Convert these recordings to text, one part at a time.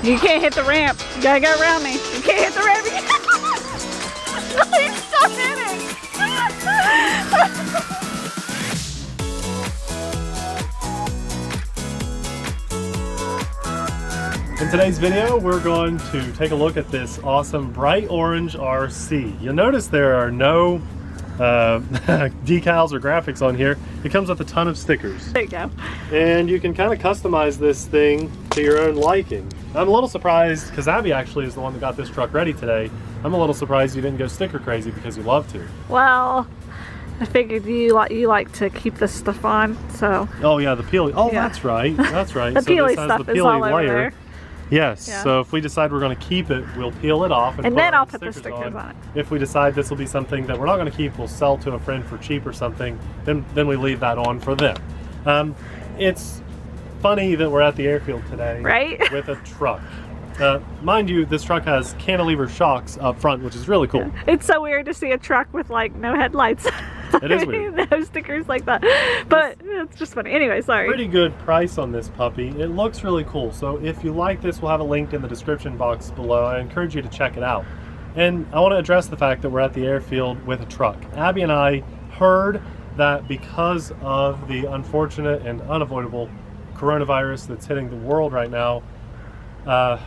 You can't hit the ramp. You gotta go around me. You can't hit the ramp. No, you still hit it. In today's video, we're going to take a look at this awesome bright orange RC. You'll notice there are no decals or graphics on here. It comes with a ton of stickers. There you go. And you can kind of customize this thing to your own liking. I'm a little surprised, because Abby actually is the one that got this truck ready today. I'm a little surprised you didn't go sticker crazy because you love to. Well, I figured you like to keep this stuff on, so. Oh yeah, the peely. Oh, yeah. That's right. That's right. The so peely this has stuff the is peely all over layer. there. Yes, Yeah. So if we decide we're going to keep it, we'll peel it off and then I'll put the stickers on it. If we decide this will be something that we're not going to keep, we'll sell to a friend for cheap or something, then we leave that on for them. It's funny that we're at the airfield today, right? With a truck. Mind you, this truck has cantilever shocks up front, which is really cool. It's so weird to see a truck with like no headlights. It is weird. No stickers like that, but it's just funny. Anyway, sorry. Pretty good price on this puppy. It looks really cool. So if you like this, we'll have a link in the description box below. I encourage you to check it out. And I want to address the fact that we're at the airfield with a truck. Abby and I heard that because of the unfortunate and unavoidable coronavirus that's hitting the world right now,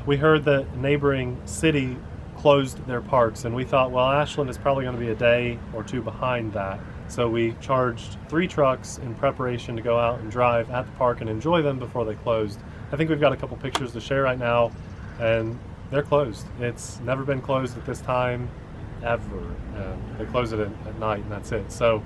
we heard that neighboring city closed their parks, and we thought, well, Ashland is probably going to be a day or two behind that. So we charged 3 trucks in preparation to go out and drive at the park and enjoy them before they closed. I think we've got a couple pictures to share right now, and they're closed. It's never been closed at this time, ever. They close it at night, and that's it. So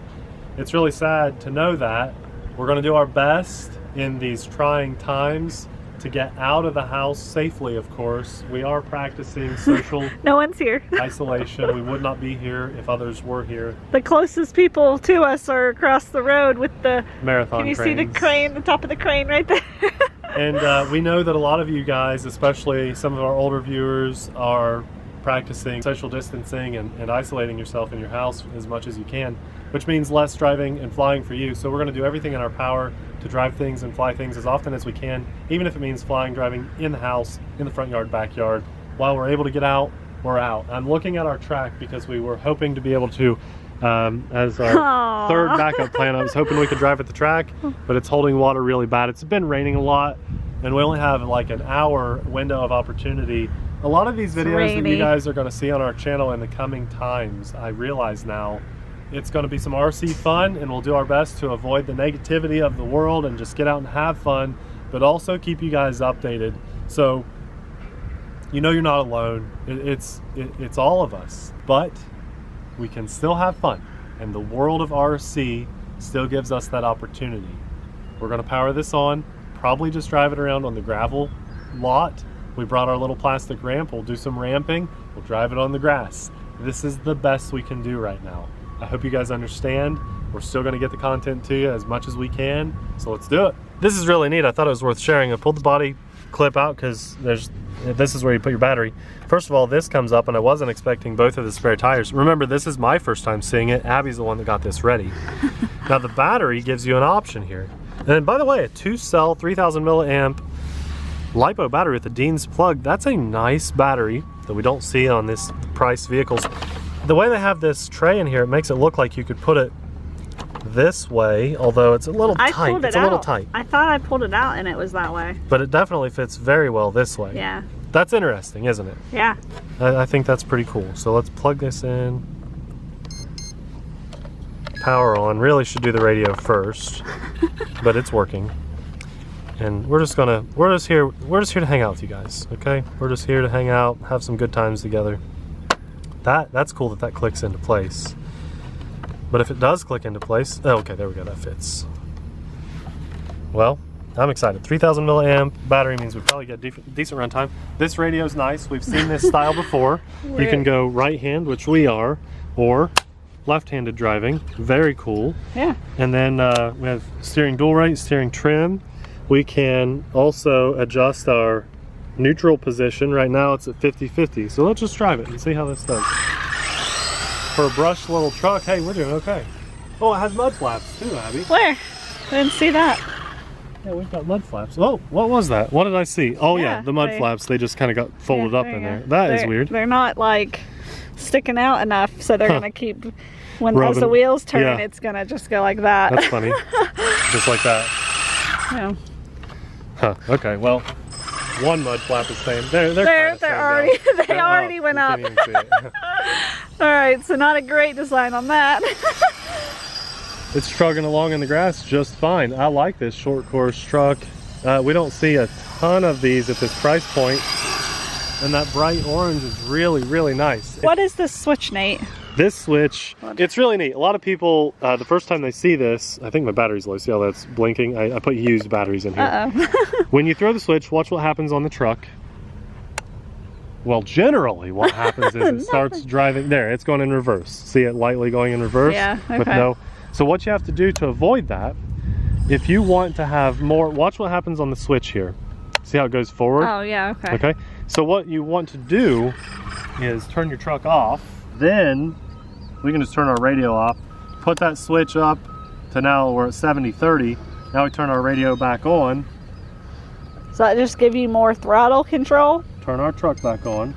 it's really sad to know that. We're going to do our best in these trying times to get out of the house safely, of course. We are practicing social No one's here. isolation. We would not be here if others were here. The closest people to us are across the road with the Marathon Can you cranes. see the crane, the top of the crane right there? And we know that a lot of you guys, especially some of our older viewers, are practicing social distancing and isolating yourself in your house as much as you can, which means less driving and flying for you. So we're going to do everything in our power to drive things and fly things as often as we can, even if it means flying, driving in the house, in the front yard, backyard. While we're able to get out, we're out. I'm looking at our track because we were hoping to be able to, as our third backup plan, I was hoping we could drive at the track, but it's holding water really bad. It's been raining a lot, and we only have like an hour window of opportunity. A lot of these videos that you guys are going to see on our channel in the coming times, I realize now, it's going to be some RC fun, and we'll do our best to avoid the negativity of the world and just get out and have fun, but also keep you guys updated. So you know you're not alone. It's all of us, but we can still have fun, and the world of RC still gives us that opportunity. We're going to power this on, probably just drive it around on the gravel lot. We brought our little plastic ramp. We'll do some ramping. We'll drive it on the grass. This is the best we can do right now. I hope you guys understand. We're still going to get the content to you as much as we can, so let's do it. This is really neat. I thought it was worth sharing. I pulled the body clip out because this is where you put your battery. First of all, this comes up, and I wasn't expecting both of the spare tires. Remember, this is my first time seeing it. Abby's the one that got this ready. Now the battery gives you an option here. And by the way, a 2-cell 3000 milliamp LiPo battery with a Dean's plug. That's a nice battery that we don't see on this price vehicles. The way they have this tray in here, it makes it look like you could put it this way, although it's a little tight. It's a little tight. I thought I pulled it out and it was that way. But it definitely fits very well this way. Yeah. That's interesting, isn't it? Yeah. I think that's pretty cool. So let's plug this in. Power on. Really should do the radio first, but it's working. And we're just here to hang out with you guys, okay? We're just here to hang out, have some good times together. That's cool that clicks into place. But if it does click into place, oh, okay, there we go, that fits. Well, I'm excited. 3000 milliamp battery means we probably get decent run time. This radio's nice. We've seen this style before. You can go right hand, which we are, or left-handed driving. Very cool. Yeah. And then we have steering dual rate, steering trim. We can also adjust our neutral position. Right now it's at 50-50. So let's just drive it and see how this does. For a brushed little truck, hey, we're doing okay. Oh, it has mud flaps too, Abby. Where? I didn't see that. Yeah, we've got mud flaps. Oh, what was that? What did I see? Oh yeah, the mud they- flaps. They just kind of got folded up there in you there. go. That is weird. They're not like sticking out enough, so they're gonna keep. When as the Rubbing. wheels turn, Yeah. it's gonna just go like that. That's funny. Just like that. Yeah. Huh. Okay. Well, one mud flap is staying. They're already they already went up. You can't even see it. All right, so not a great design on that. It's trucking along in the grass just fine. I like this short course truck. We don't see a ton of these at this price point, and that bright orange is really, really nice. What is this switch, Nate? This switch, it's really neat. A lot of people, the first time they see this, I think my battery's low. See how that's blinking? I put used batteries in here. Uh-oh. When you throw the switch, watch what happens on the truck. Well, generally what happens is it starts driving. There, it's going in reverse. See it lightly going in reverse? Yeah, okay. With no. So what you have to do to avoid that, if you want to have more, watch what happens on the switch here. See how it goes forward? Oh, yeah, okay. Okay. So what you want to do is turn your truck off. Then we can just turn our radio off, put that switch up to now we're at 70-30. Now we turn our radio back on, So that just give you more throttle control, turn our truck back on.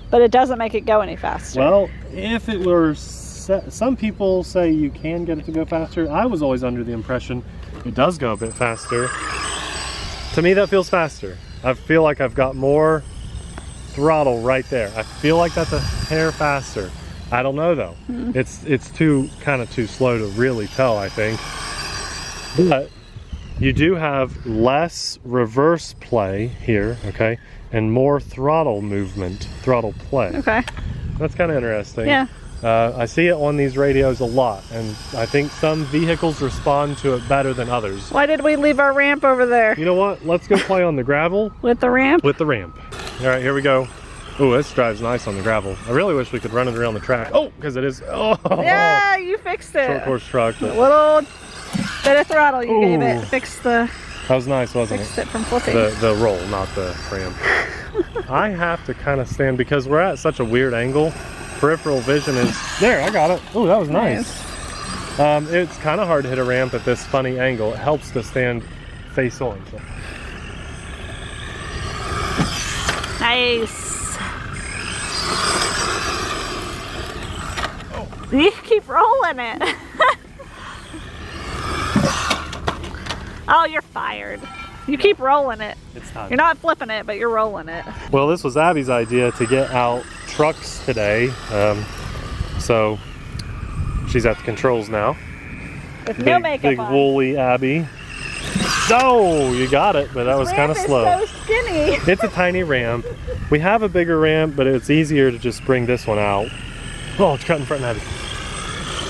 but it doesn't make it go any faster. Well, if it were, some people say you can get it to go faster. I was always under the impression it does go a bit faster. To me, that feels faster. I feel like I've got more throttle right there. I feel like that's a hair faster. I don't know though. It's kind of too slow to really tell, I think. But you do have less reverse play here, okay, and more throttle movement, throttle play. Okay. That's kind of interesting. Yeah. I see it on these radios a lot, and I think some vehicles respond to it better than others. Why did we leave our ramp over there? You know what? Let's go play on the gravel With the ramp? with the ramp. All right, here we go. Oh, this drives nice on the gravel. I really wish we could run it around the track. Oh, because it is. Oh, Yeah, you fixed it. short course truck. A little bit of throttle you gave it. Ooh. Fixed the That was nice, wasn't fixed it? it from flipping. The roll, not the ramp. I have to kind of stand because we're at such a weird angle. Peripheral vision is there. I got it. Oh, that was nice. It's kind of hard to hit a ramp at this funny angle. It helps to stand face on. So. Nice. You keep rolling it. Oh, you're fired. You keep rolling it. It's time. You're not flipping it, but you're rolling it. Well, this was Abby's idea to get out trucks today. So she's at the controls now. With no makeup Big on. woolly Abby. Oh, you got it, but that was kind of slow. Ramp is so skinny. It's a tiny ramp. We have a bigger ramp, but it's easier to just bring this one out. Oh, it's cut in front of Abby.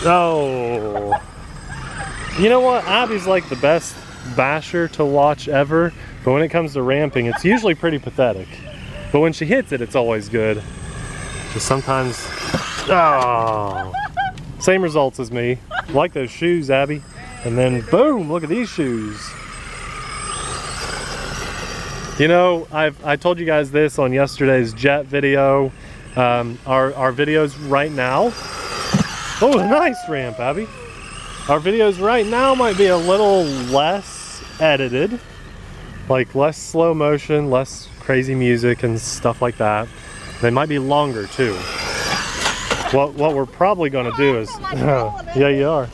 Oh. You know what? Abby's like the best basher to watch ever, but when it comes to ramping, it's usually pretty pathetic. But when she hits it, it's always good. Just sometimes, oh. Same results as me. Like those shoes, Abby. And then boom, look at these shoes. You know, I told you guys this on yesterday's jet video. Our videos right now. Oh, nice ramp, Abby. Our videos right now might be a little less edited. Like less slow motion, less crazy music and stuff like that. They might be longer too. What we're probably gonna do is, yeah, you are.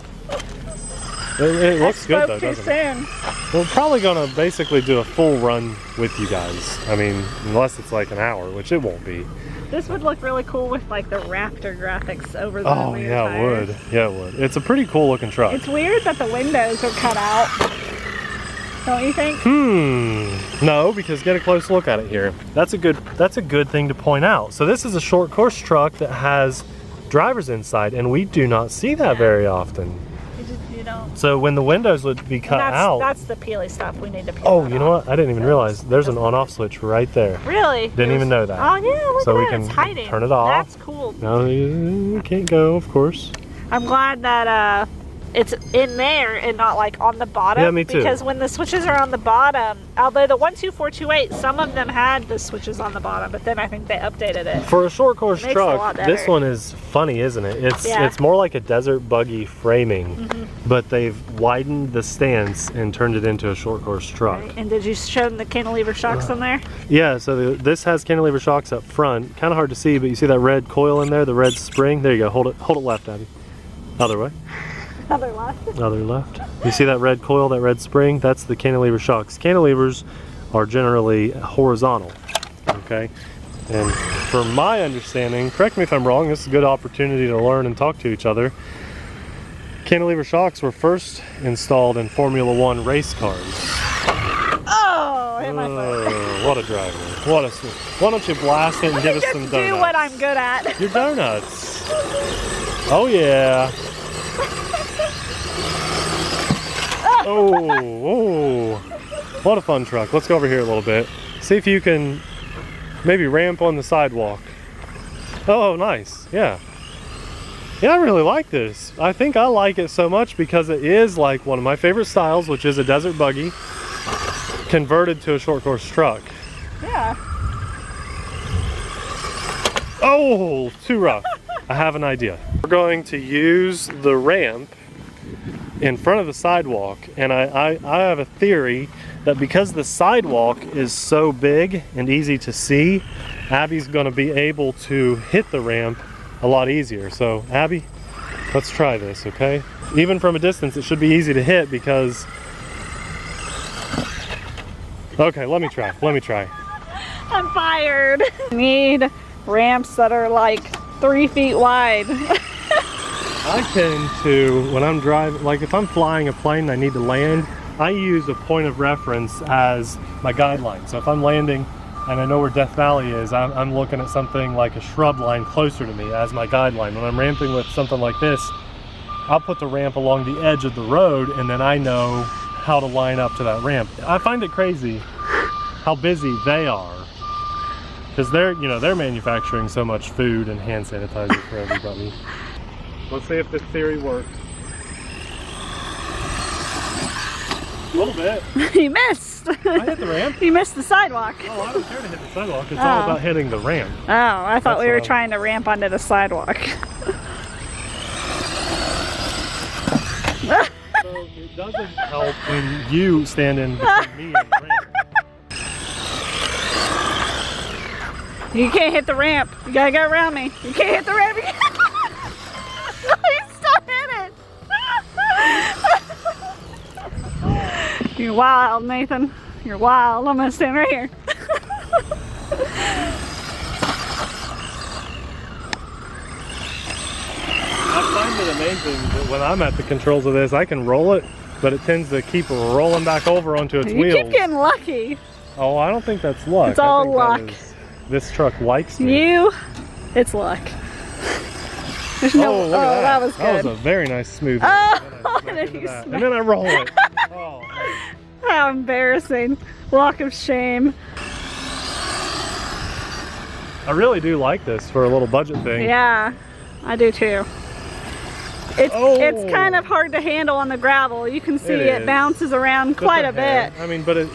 It looks good though, doesn't it? We're probably gonna basically do a full run with you guys. I mean, unless it's like an hour, which it won't be. This would look really cool with like the Raptor graphics over the Oh rear yeah, tires. it would. Yeah, it would. It's a pretty cool looking truck. It's weird that the windows are cut out. Don't you think? No, because get a close look at it here. That's a good thing to point out. So this is a short course truck that has drivers inside, and we do not see that very often. You don't. So when the windows would be cut out. That's the peely stuff we need to peel. Oh, you know what? I didn't even realize there's an on-off switch right there. Really? Didn't even know that. Oh yeah, look So at we that. can It's hiding. turn it off. That's cool. No, you can't go, of course. I'm glad that it's in there and not like on the bottom. Yeah, me too. Because when the switches are on the bottom, although the 12428, some of them had the switches on the bottom, but then I think they updated it. For a short course It makes it a lot truck, better. this one is funny, isn't it? It's more like a desert buggy framing, but they've widened the stance and turned it into a short course truck. Right. And did you show them the cantilever shocks on there? Yeah, so this has cantilever shocks up front. Kind of hard to see, but you see that red coil in there, the red spring? There you go. Hold it left, Abby. Other way. Other left. Other left. You see that red coil, that red spring? That's the cantilever shocks. Cantilevers are generally horizontal, okay? And from my understanding, correct me if I'm wrong, this is a good opportunity to learn and talk to each other. Cantilever shocks were first installed in Formula One race cars. Oh, hit my foot. Oh, what a driver. What a swing. Why don't you blast it and give us some Just donuts? do what I'm good at. Your donuts. Oh, yeah. Oh, what a fun truck. Let's go over here a little bit. See if you can maybe ramp on the sidewalk. Oh, nice. Yeah. Yeah, I really like this. I think I like it so much because it is like one of my favorite styles, which is a desert buggy converted to a short course truck. Yeah. Oh, too rough. I have an idea. We're going to use the ramp in front of the sidewalk, and I have a theory that because the sidewalk is so big and easy to see, Abby's going to be able to hit the ramp a lot easier. So Abby, let's try this, okay? Even from a distance, it should be easy to hit because... Okay, let me try. I'm fired. Need ramps that are like 3 feet wide. I tend to, when I'm driving, like if I'm flying a plane and I need to land, I use a point of reference as my guideline. So if I'm landing and I know where Death Valley is, I'm looking at something like a shrub line closer to me as my guideline. When I'm ramping with something like this, I'll put the ramp along the edge of the road, and then I know how to line up to that ramp. I find it crazy how busy they are, because they're manufacturing so much food and hand sanitizer for everybody. Let's see if this theory works. A little bit. You missed. I hit the ramp. You missed the sidewalk. Oh, I don't care to hit the sidewalk. It's all about hitting the ramp. Oh, I thought we were That's trying to ramp onto the sidewalk. So it doesn't help when you stand in between me and the ramp. You can't hit the ramp. You gotta go around me. You can't hit the ramp. You still hit it. You're wild, Nathan. You're wild. I'm gonna stand right here. I find it amazing that when I'm at the controls of this, I can roll it, but it tends to keep rolling back over onto its wheels. You keep getting lucky. Oh, I don't think that's luck. It's all I think luck. that is, this truck likes me. It's luck. There's no, Look at that was good. That was a very nice smooth. Oh, and did you and then I roll it. Oh. How embarrassing. Walk of shame. I really do like this for a little budget thing. Yeah, I do too. It's kind of hard to handle on the gravel. You can see it bounces around quite a bit. I mean, but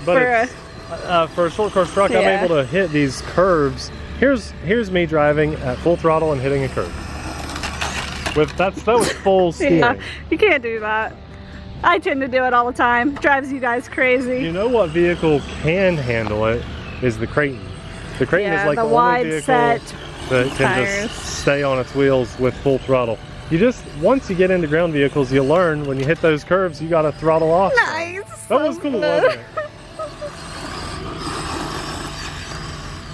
for a short course truck, I'm able to hit these curves. Here's me driving at full throttle and hitting a curve. That was full steering. Yeah, you can't do that. I tend to do it all the time. Drives you guys crazy. You know what vehicle can handle it is the Creighton. The Creighton is like the wide only vehicle set that can just stay on its wheels with full throttle. Once you get into ground vehicles, you learn when you hit those curves, you gotta throttle off. Nice. That was cool, wasn't it?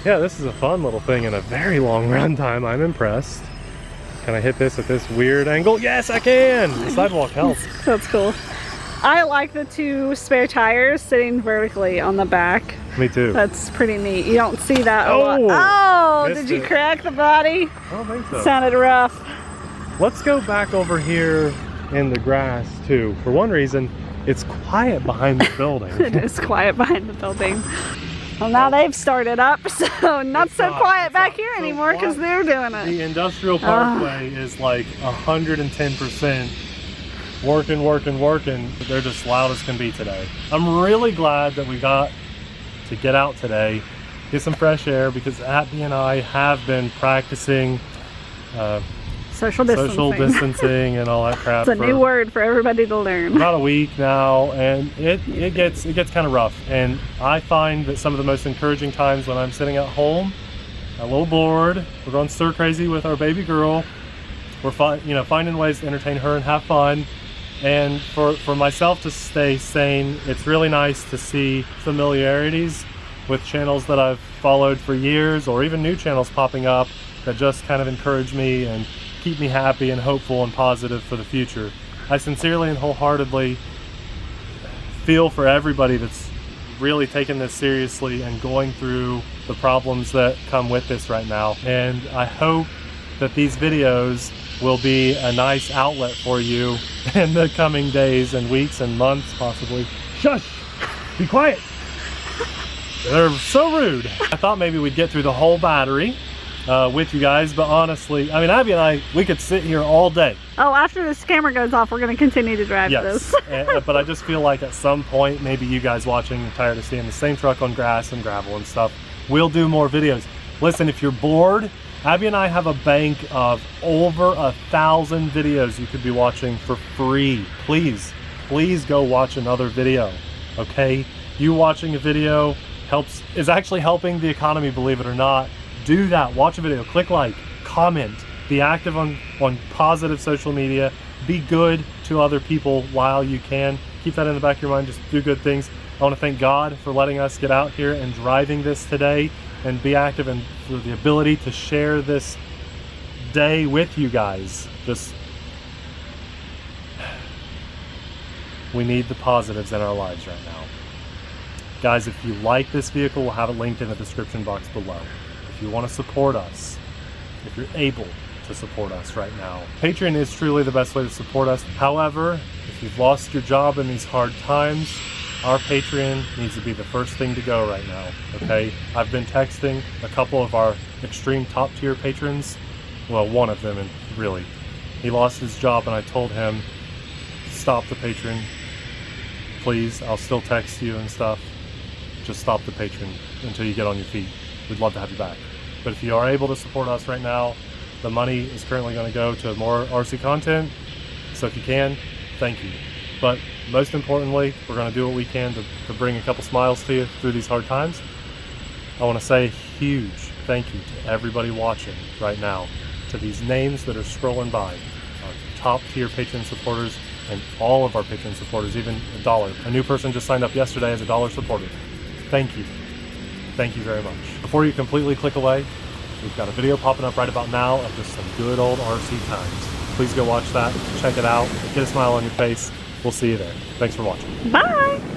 Yeah, this is a fun little thing and a very long run time. I'm impressed. Can I hit this at this weird angle? Yes, I can! The sidewalk helps. That's cool. I like the 2 spare tires sitting vertically on the back. Me too. That's pretty neat. You don't see that a lot. Oh, did you crack the body? I don't think so. Sounded rough. Let's go back over here in the grass too. For one reason, it's quiet behind the building. It is quiet behind the building. Well, now they've started up, so not so quiet back here anymore because they're doing it. The industrial parkway is like 110% working. They're just loud as can be today. I'm really glad that we got to get out today, get some fresh air, because Abby and I have been practicing social distancing and all that crap. It's a new word for everybody to learn. About a week now, and it gets kind of rough. And I find that some of the most encouraging times when I'm sitting at home, a little bored, we're going stir crazy with our baby girl. We're finding ways to entertain her and have fun. And for myself to stay sane, it's really nice to see familiarities with channels that I've followed for years, or even new channels popping up that just kind of encourage me and keep me happy and hopeful and positive for the future. I sincerely and wholeheartedly feel for everybody that's really taking this seriously and going through the problems that come with this right now. And I hope that these videos will be a nice outlet for you in the coming days and weeks and months, possibly. Shush! Be quiet! They're so rude. I thought maybe we'd get through the whole battery with you guys, but honestly, I mean, Abby and I, we could sit here all day. Oh, after this camera goes off, we're going to continue to drive this. But I just feel like at some point, maybe you guys watching are tired of seeing the same truck on grass and gravel and stuff. We'll do more videos. Listen, if you're bored, Abby and I have a bank of over 1,000 videos you could be watching for free. Please go watch another video, okay? You watching a video is actually helping the economy, believe it or not. Do that. Watch a video, click like, comment, be active on positive social media, be good to other people while you can. Keep that in the back of your mind, just do good things. I want to thank God for letting us get out here and driving this today and be active, and for the ability to share this day with you guys. We need the positives in our lives right now. Guys, if you like this vehicle, we'll have it linked in the description box below. If you want to support us, if you're able to support us right now, Patreon is truly the best way to support us. However, if you've lost your job in these hard times, our Patreon needs to be the first thing to go right now, okay? I've been texting a couple of our extreme top tier patrons. Well, one of them, and really, he lost his job, and I told him, stop the Patreon, please. I'll still text you and stuff. Just stop the Patreon until you get on your feet. We'd love to have you back. But if you are able to support us right now, the money is currently going to go to more RC content. So if you can, thank you. But most importantly, we're going to do what we can to bring a couple smiles to you through these hard times. I want to say a huge thank you to everybody watching right now, to these names that are scrolling by, our top tier Patreon supporters, and all of our Patreon supporters, even $1. A new person just signed up yesterday as a $1 supporter. Thank you. Thank you very much. Before you completely click away, we've got a video popping up right about now of just some good old RC times. Please go watch that, check it out, get a smile on your face. We'll see you there. Thanks for watching. Bye!